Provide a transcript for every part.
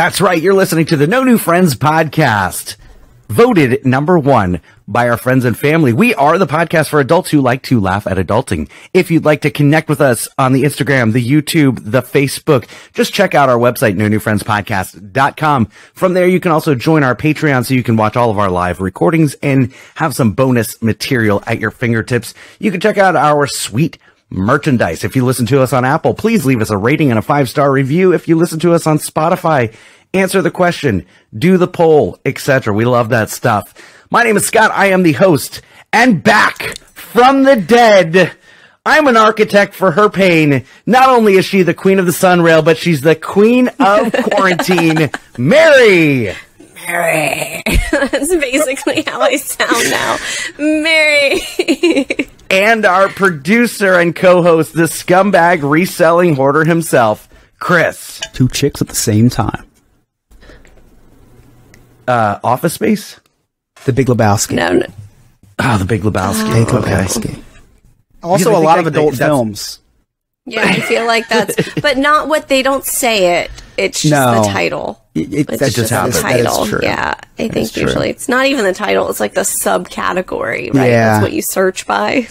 That's right. You're listening to the No New Friends podcast, voted #1 by our friends and family. We are the podcast for adults who like to laugh at adulting. If you'd like to connect with us on the Instagram, the YouTube, the Facebook, just check out our website, nonewfriendspodcast.com. From there, you can also join our Patreon so you can watch all of our live recordings and have some bonus material at your fingertips. You can check out our sweet merchandise. If you listen to us on Apple, please leave us a rating and a 5-star review. If you listen to us on Spotify, answer the question, do the poll, etc. We love that stuff. My name is Scott. I am the host, and back from the dead, I'm an architect for her pain. Not only is she the queen of the sunrail, but she's the queen of quarantine, Mary. Mary. That's basically how I sound now. Mary. And our producer and co-host, the scumbag reselling hoarder himself, Chris. 2 chicks at the same time. Office Space? The Big Lebowski. No. Oh, The Big Lebowski. Big Lebowski. Also, a lot of adult films. Yeah, I feel like that's, but not what they don't say it. It's just the title. It's just the title. That is true. Yeah, I think usually it's not even the title. It's like the subcategory, right? Yeah. That's what you search by.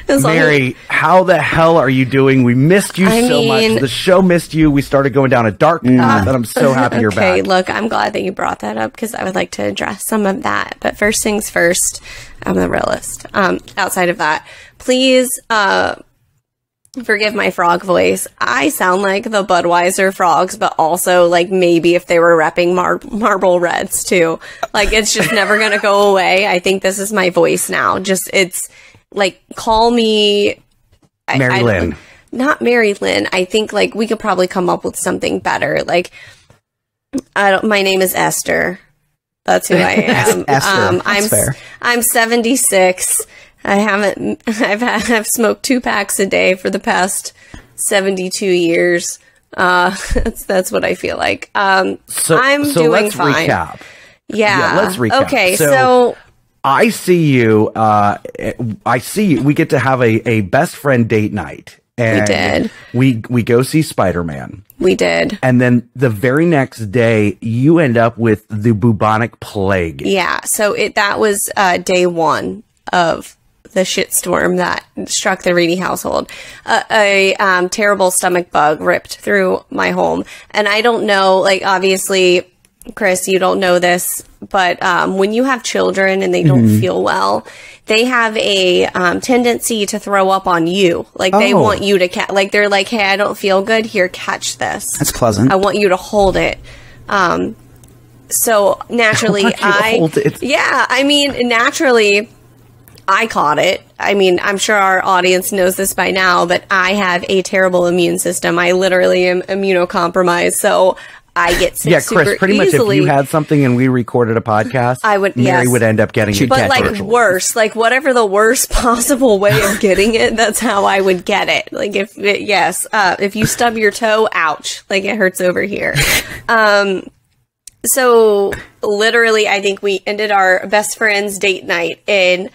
Mary, how the hell are you doing? We missed you so much. The show missed you. We started going down a dark path, and I'm so happy you're back. Okay, look, I'm glad that you brought that up because I would like to address some of that. But first things first, I'm the realist. Outside of that, please, forgive my frog voice. I sound like the Budweiser frogs, but also like maybe if they were repping Marble Reds too. Like it's just never gonna go away. I think this is my voice now. Just it's like call me Mary Lynn. Not Mary Lynn. I think like we could probably come up with something better. Like my name is Esther. That's who I am. Esther. That's fair. I'm 76. I've smoked 2 packs a day for the past 72 years. That's what I feel like. So I'm doing let's fine. Recap. Yeah. Let's recap. Okay. So I see you. We get to have a best friend date night. And we did. We go see Spider-Man. We did. And then the very next day, you end up with the bubonic plague. Yeah. So that was day 1 of the shitstorm that struck the Reedy household. A terrible stomach bug ripped through my home. And I don't know, like, obviously, Chris, you don't know this, but when you have children and they don't feel well, they have a tendency to throw up on you. Like, they want you to like, they're like, hey, I don't feel good. Here, catch this. That's pleasant. I want you to hold it. So naturally, naturally, I caught it. I mean, I'm sure our audience knows this by now, but I have a terrible immune system. I literally am immunocompromised, so I get sick super Chris, pretty easily. much if you had something and we recorded a podcast, Mary would end up getting it. But like worse, like whatever the worst possible way of getting it, that's how I would get it. Like if you stub your toe, ouch, like it hurts over here. So literally, I think we ended our best friend's date night in,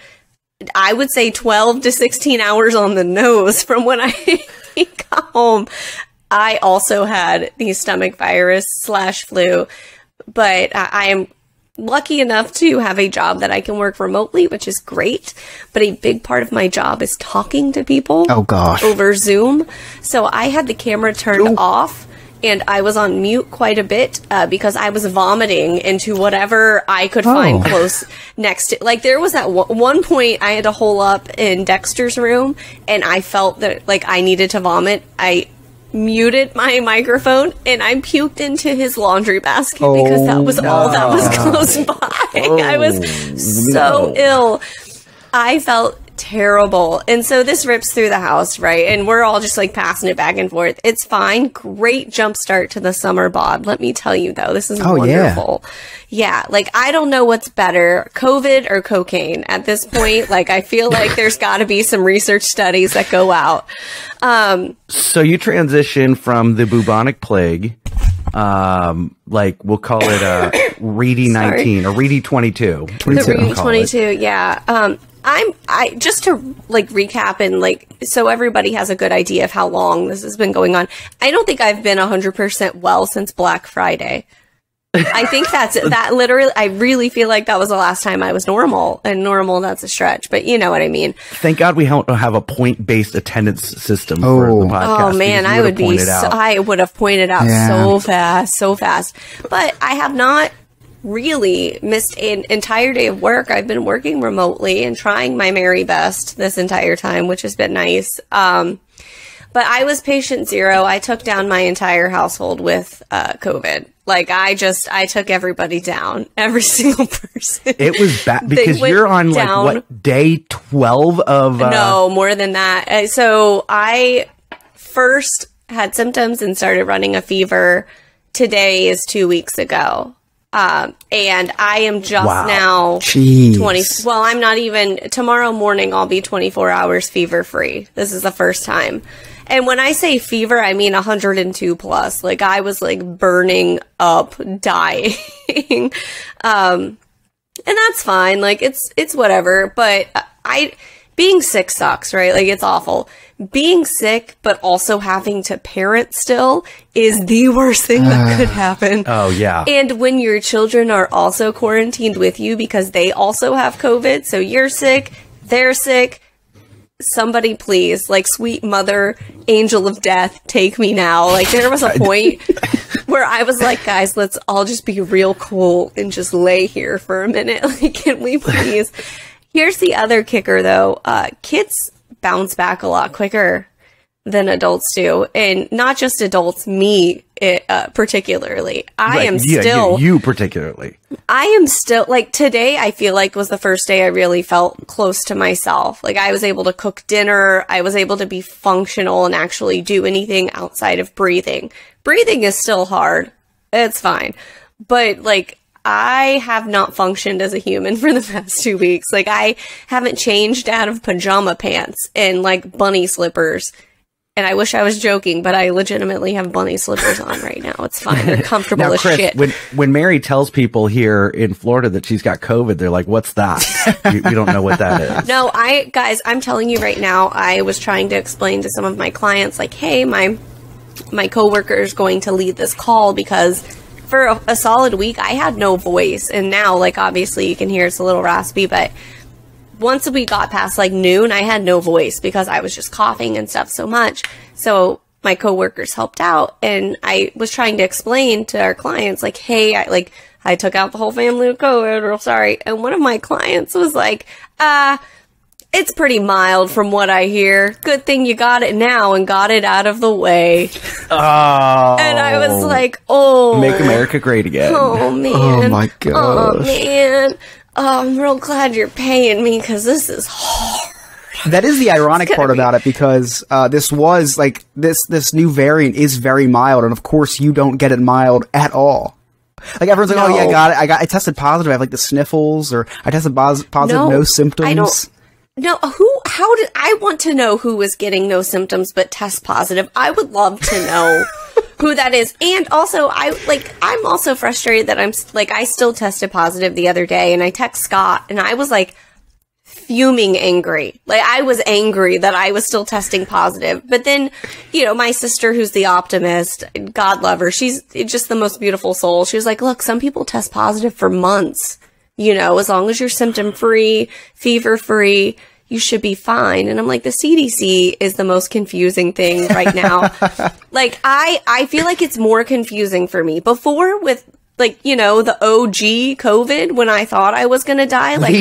I would say 12 to 16 hours on the nose from when I got home. I also had the stomach virus / flu, but I am lucky enough to have a job that I can work remotely, which is great. But a big part of my job is talking to people over Zoom. So I had the camera turned off. And I was on mute quite a bit because I was vomiting into whatever I could find close next to. Like there was at one point I had to hole up in Dexter's room, and I felt that like I needed to vomit. I muted my microphone and I puked into his laundry basket because that was all that was close by. I was so ill. I felt terrible. And so this rips through the house, right? And we're all just like passing it back and forth. It's fine. Great jump start to the summer bod. Let me tell you though, this is wonderful. Yeah. Like I don't know what's better, COVID or cocaine at this point. Like I feel like there's got to be some research studies that go out. So you transition from the bubonic plague, like we'll call it Reedy 19 or Reedy 22. The Reedy 22, yeah. I just to like recap and like, so everybody has a good idea of how long this has been going on. I don't think I've been 100% well since Black Friday. I think that literally, I really feel like that was the last time I was normal, and normal, that's a stretch, but you know what I mean. Thank God we don't have a point-based attendance system for the podcast. Oh man, I would have pointed out so fast. But I have not really missed an entire day of work. I've been working remotely and trying my very best this entire time, which has been nice. But I was patient zero. I took down my entire household with COVID. Like, I took everybody down. Every single person. It was bad because you're on like, what, day 12 of... No, more than that. So I first had symptoms and started running a fever. Today is 2 weeks ago. And I am just now 20. Well, I'm not even, tomorrow morning I'll be 24 hours fever free. This is the first time. And when I say fever, I mean 102 plus. Like, I was like burning up, dying. And that's fine. Like, it's whatever. But being sick sucks, right? Like, it's awful. Being sick, but also having to parent still is the worst thing that could happen. Oh, yeah. And when your children are also quarantined with you because they also have COVID, so you're sick, they're sick, somebody please, like, sweet mother, angel of death, take me now. Like, there was a point where I was like, guys, let's all just be real cool and just lay here for a minute. Like, can we please? Here's the other kicker, though. Kids bounce back a lot quicker than adults do, and not just adults, me particularly. You particularly. I am still, like, today I feel like was the first day I really felt close to myself. Like, I was able to cook dinner, I was able to be functional and actually do anything outside of breathing. Breathing is still hard, it's fine, but like, I have not functioned as a human for the past 2 weeks. Like, I haven't changed out of pajama pants and like bunny slippers. And I wish I was joking, but I legitimately have bunny slippers on right now. It's fine. They're comfortable now, as Chris, shit. When Mary tells people here in Florida that she's got COVID, they're like, what's that? you don't know what that is. No, guys, I'm telling you right now, I was trying to explain to some of my clients, like, hey, my coworker is going to lead this call because for a solid week, I had no voice. And now, like, obviously you can hear it's a little raspy, but once we got past like noon, I had no voice because I was just coughing and stuff so much. So my coworkers helped out, and I was trying to explain to our clients, like, hey, I took out the whole family with COVID, real sorry. And one of my clients was like, it's pretty mild from what I hear. Good thing you got it now and got it out of the way. Oh. And I was like, oh. Make America great again. Oh, man. Oh, my gosh. Oh, man. Oh, I'm real glad you're paying me because this is hard. That is the ironic part about it, because this was like this new variant is very mild, and of course you don't get it mild at all. Like, everyone's like, oh yeah, I tested positive. I have like the sniffles, or I tested positive, no symptoms. I want to know who was getting no symptoms but test positive. I would love to know who that is. And also, I'm also frustrated that I still tested positive the other day, and I text Scott, and I was like fuming angry. Like, I was angry that I was still testing positive. But then, you know, my sister, who's the optimist, God love her, she's just the most beautiful soul. She was like, look, some people test positive for months. You know, as long as you're symptom-free, fever-free, you should be fine. And I'm like, the CDC is the most confusing thing right now. Like, I feel like it's more confusing for me. Before, with, like, you know, the OG COVID, when I thought I was gonna die, like,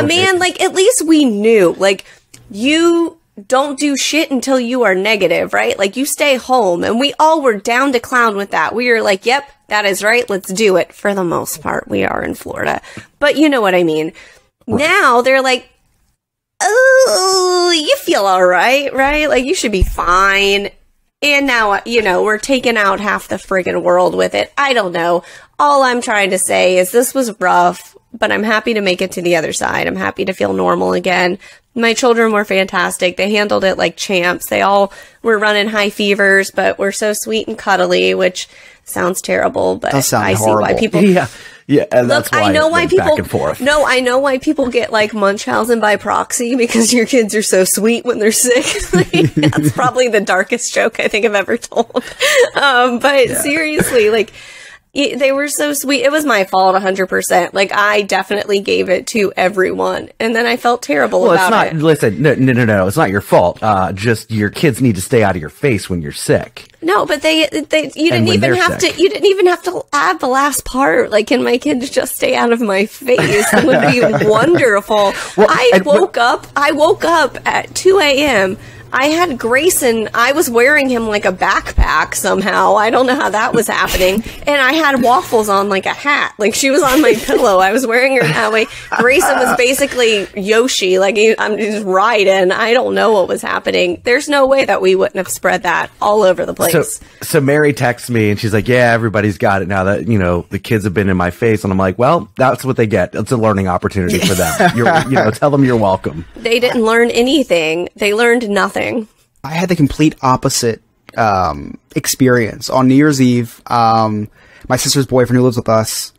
man, like, at least we knew, like, you don't do shit until you are negative, right? Like, you stay home, and we all were down to clown with that. We were like, yep, that is right, let's do it. For the most part, we are in Florida. But you know what I mean. Right. Now, they're like, oh, you feel all right, right? Like, you should be fine. And now, you know, we're taking out half the friggin' world with it. I don't know. All I'm trying to say is this was rough, but I'm happy to make it to the other side. I'm happy to feel normal again. My children were fantastic. They handled it like champs. They all were running high fevers, but were so sweet and cuddly, which sounds terrible, but I see why people... Yeah, and that's why I know why people back and forth. No, I know why people get like Munchausen by proxy, because your kids are so sweet when they're sick. That's probably the darkest joke I think I've ever told. But seriously, like, they were so sweet. It was my fault 100%. Like, I definitely gave it to everyone, and then I felt terrible about it. Listen, no. It's not your fault. Just your kids need to stay out of your face when you're sick. No, but you didn't even have to add the last part. Like, can my kids just stay out of my face? It would be wonderful. Well, I woke up at 2 a.m. I had Grayson, I was wearing him like a backpack somehow. I don't know how that was happening. And I had Waffles on like a hat. Like, she was on my pillow. I was wearing her that way. Grayson was basically Yoshi. Like, I'm just riding. I don't know what was happening. There's no way that we wouldn't have spread that all over the place. So Mary texts me and she's like, yeah, everybody's got it now that, the kids have been in my face. And I'm like, well, that's what they get. It's a learning opportunity for them. Tell them you're welcome. They didn't learn anything. They learned nothing. I had the complete opposite experience. On New Year's Eve, my sister's boyfriend who lives with us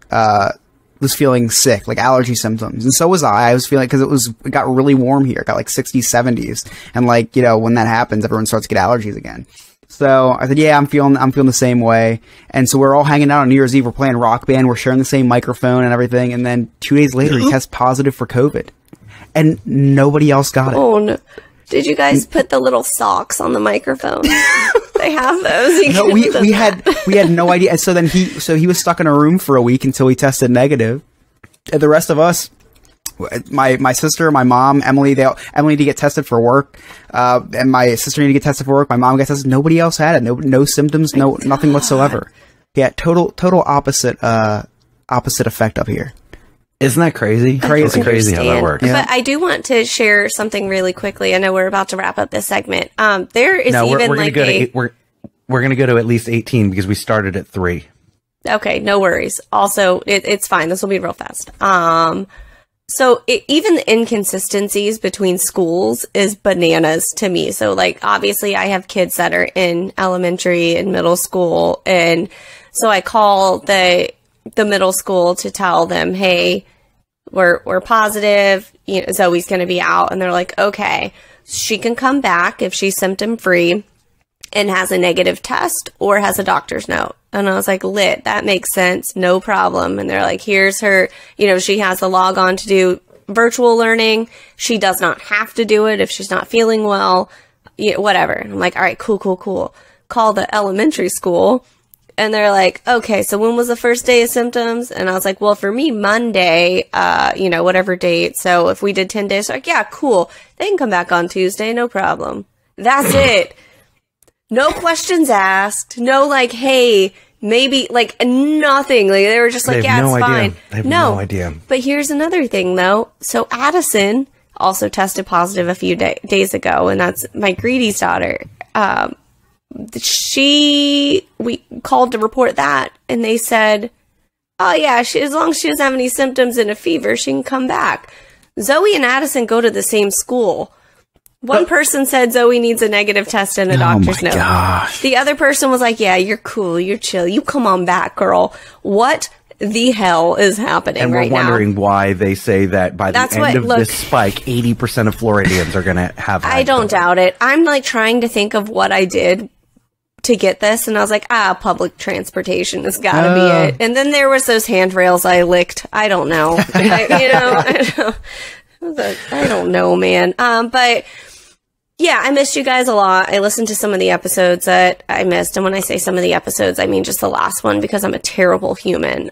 was feeling sick, like allergy symptoms. And so was I. I was feeling, because it got really warm here. It got like 60s, 70s. And like, when that happens, everyone starts to get allergies again. So I said, yeah, I'm feeling the same way. And so we're all hanging out on New Year's Eve. We're playing Rock Band. We're sharing the same microphone and everything. And then 2 days later, he tests positive for COVID. And nobody else got it. Oh, no. Did you guys put the little socks on the microphone? They have those. No, we had no idea. And so then he was stuck in a room for a week until he tested negative. And the rest of us, my sister, my mom, Emily needed to get tested for work, and my sister needed to get tested for work. My mom got tested. Nobody else had it. No symptoms. Nothing whatsoever. Yeah, total opposite effect up here. Isn't that crazy? It's crazy how that works. Yeah. But I do want to share something really quickly. I know we're about to wrap up this segment. There is we're gonna go to at least 18 because we started at 3. Okay, no worries. Also, it's fine. This will be real fast. So even the inconsistencies between schools is bananas to me. So like, obviously I have kids that are in elementary and middle school. And so I call the middle school to tell them, hey, we're positive, Zoe's going to be out. And they're like, okay, she can come back if she's symptom free and has a negative test or has a doctor's note. And I was like, that makes sense. No problem. And they're like, here's her, she has to log on to do virtual learning. She does not have to do it if she's not feeling well, whatever. And I'm like, all right, cool. Call the elementary school. And they're like, okay, so when was the first day of symptoms? And I was like, well, for me, Monday, whatever date. So if we did 10 days, like, yeah, cool. They can come back on Tuesday. No problem. That's it. No questions asked. No, like, hey, maybe, like, nothing. Like, they were just like, yeah, it's fine. I have no idea. But here's another thing, though. So Addison also tested positive a few days ago, and that's my Greedy's daughter. We called to report that, and they said, oh yeah, as long as she doesn't have any symptoms and a fever, she can come back. Zoe and Addison go to the same school. One person said Zoe needs a negative test and a doctor's note. Gosh. The other person was like, yeah, you're cool, you're chill, you come on back, girl. What the hell is happening right now? And we're wondering why they say that by the end of this spike, 80% of Floridians are going to have I don't doubt it. I'm like trying to think of what I did to get this, and I was like, public transportation has got to be it. And then there was those handrails I licked. I don't know. I don't know, man. But yeah, I missed you guys a lot. I listened to some of the episodes that I missed. And when I say some of the episodes, I mean just the last one, because I'm a terrible human.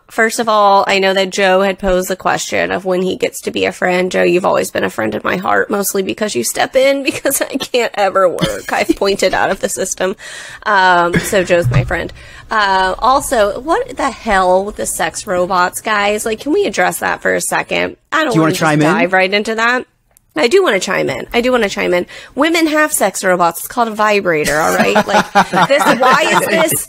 First of all, I know that Joe had posed the question of when he gets to be a friend. Joe, you've always been a friend in my heart, mostly because you step in because I can't ever work. I've pointed out of the system. So Joe's my friend. Also, what the hell with the sex robots, guys? Like, can we address that for a second? I don't want to just dive right into that. I do want to chime in. Women have sex robots. It's called a vibrator, all right? Like, why is this?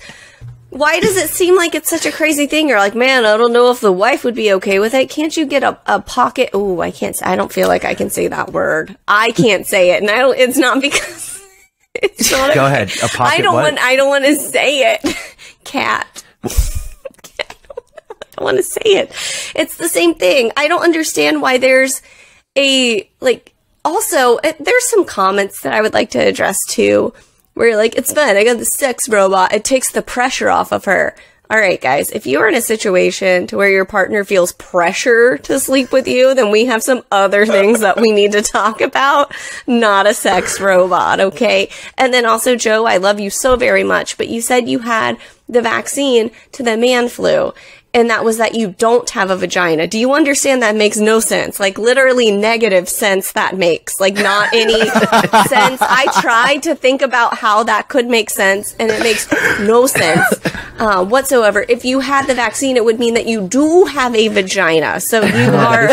Why does it seem like it's such a crazy thing? You're like, man, I don't know if the wife would be okay with it. Can't you get a pocket? Ooh, I can't say, I don't feel like I can say that word. I can't say it. And it's not because it's not. Go ahead. A pocket I don't want to say it. Cat. I don't want to say it. It's the same thing. I don't understand why there's also, there's some comments that I would like to address too, where you're like, it's fun, I got the sex robot, it takes the pressure off of her. All right, guys, if you're in a situation to where your partner feels pressure to sleep with you, then we have some other things that we need to talk about, not a sex robot, okay? And then also, Joe, I love you so very much, but you said you had the vaccine to the man flu. And that was that you don't have a vagina. Do you understand that makes no sense? Like, literally negative sense that makes. Like, not any sense. I tried to think about how that could make sense, and it makes no sense whatsoever. If you had the vaccine, it would mean that you do have a vagina. So you are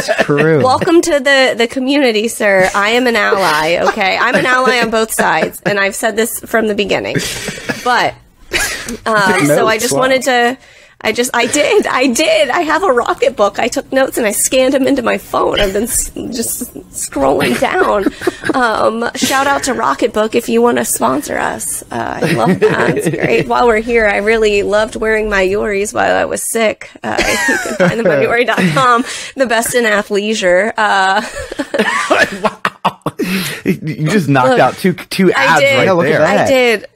welcome to the community, sir. I am an ally, okay? I'm an ally on both sides, and I've said this from the beginning. But, so I just wanted to... I did. I have a Rocket book. I took notes and I scanned them into my phone. I've been just scrolling down. Shout out to Rocket Book if you want to sponsor us. I love that. It's great. While we're here, I really loved wearing my Yoris while I was sick. You can find them on Yori.com. The best in athleisure. Wow. You just knocked out two ads right there. I did.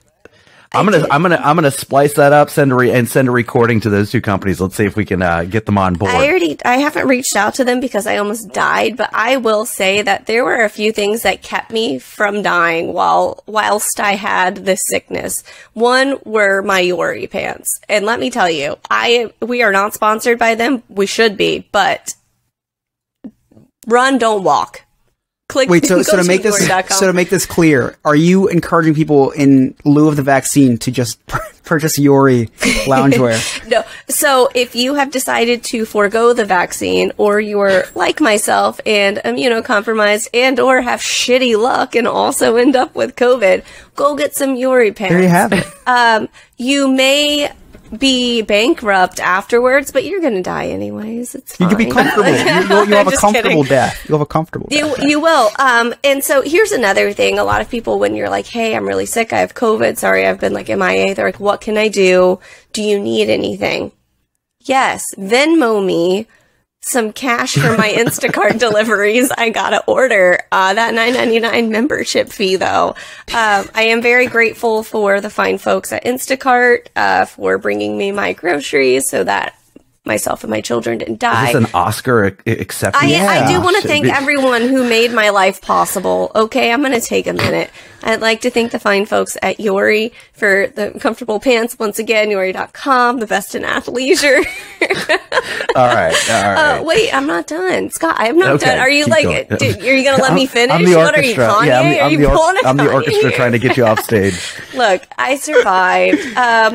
I'm gonna splice that up, send a recording to those two companies. Let's see if we can get them on board. I haven't reached out to them because I almost died, but I will say that there were a few things that kept me from dying whilst I had this sickness. One were my Yori pants, and let me tell you, we are not sponsored by them. We should be, but run, don't walk. Wait, so to make this clear, are you encouraging people in lieu of the vaccine to just purchase Yori loungewear? No. So if you have decided to forego the vaccine, or you're like myself and immunocompromised and or have shitty luck and also end up with COVID, go get some Yori pants. There you have it. You may be bankrupt afterwards, but you're gonna die anyways. It's fine. You can be comfortable. You'll have a comfortable death. You'll have a comfortable death. You will. And so here's another thing. A lot of people, when you're like, hey, I'm really sick, I have COVID, sorry, I've been like MIA, they're like, what can I do? Do you need anything? Yes, Venmo me some cash for my Instacart deliveries. I gotta order that $9.99 membership fee, though. I am very grateful for the fine folks at Instacart for bringing me my groceries so that myself and my children didn't die. Is this an Oscar acceptance? I do want to thank everyone who made my life possible. Okay, I'm going to take a minute. I'd like to thank the fine folks at Yori for the comfortable pants. Once again, Yori.com, the best in athleisure. All right. Wait, I'm not done. Scott, I'm not done. Are you are you going to let me finish? I'm the What are you, Kanye? Yeah, I'm the orchestra trying to get you off stage. Look, I survived.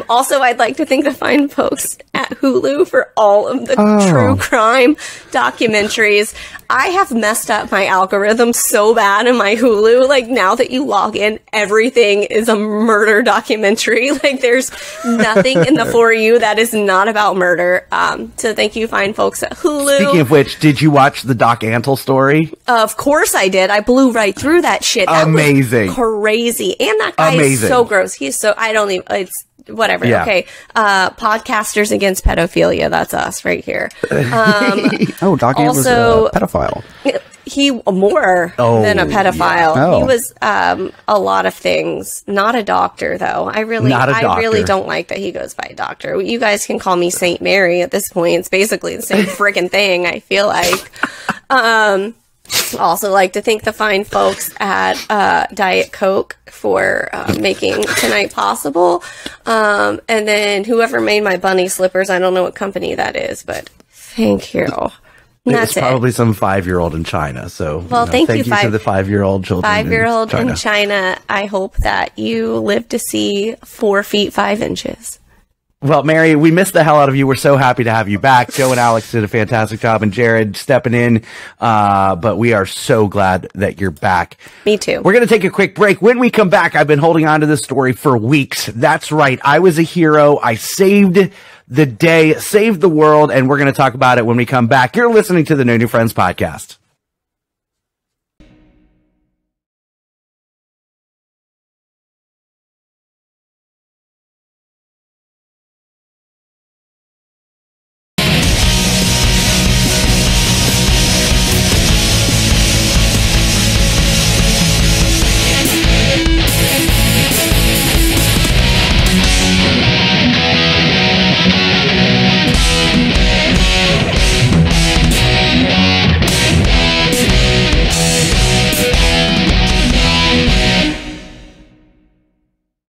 Also, I'd like to thank the fine folks at Hulu for all of the true crime documentaries. I have messed up my algorithm so bad in my Hulu. Like, now that you log in, everything is a murder documentary. Like, there's nothing in the For You that is not about murder. So thank you, fine folks at Hulu. Speaking of which, did you watch the Doc Antle story? Of course I did. I blew right through that shit. That amazing. Was crazy. And that guy is so gross. He's so, I don't even, it's, whatever. Yeah. Okay. Podcasters against pedophilia. That's us right here. Doc Ant was a pedophile. He more than a pedophile. Yeah. He was a lot of things. Not a doctor, though. I really don't like that he goes by doctor. You guys can call me Saint Mary at this point. It's basically the same friggin' thing, I feel like. Also like to thank the fine folks at Diet Coke for making tonight possible. And then whoever made my bunny slippers, I don't know what company that is, but thank you. It's probably some 5-year-old in China. So, well, thank you to the 5-year-old children. 5-year-old in China. I hope that you live to see 4 feet 5 inches. Well, Mary, we missed the hell out of you. We're so happy to have you back. Joe and Alex did a fantastic job, and Jared stepping in. But we are so glad that you're back. Me too. We're going to take a quick break. When we come back, I've been holding on to this story for weeks. That's right. I was a hero. I saved the day, saved the world, and we're going to talk about it when we come back. You're listening to the No New Friends podcast.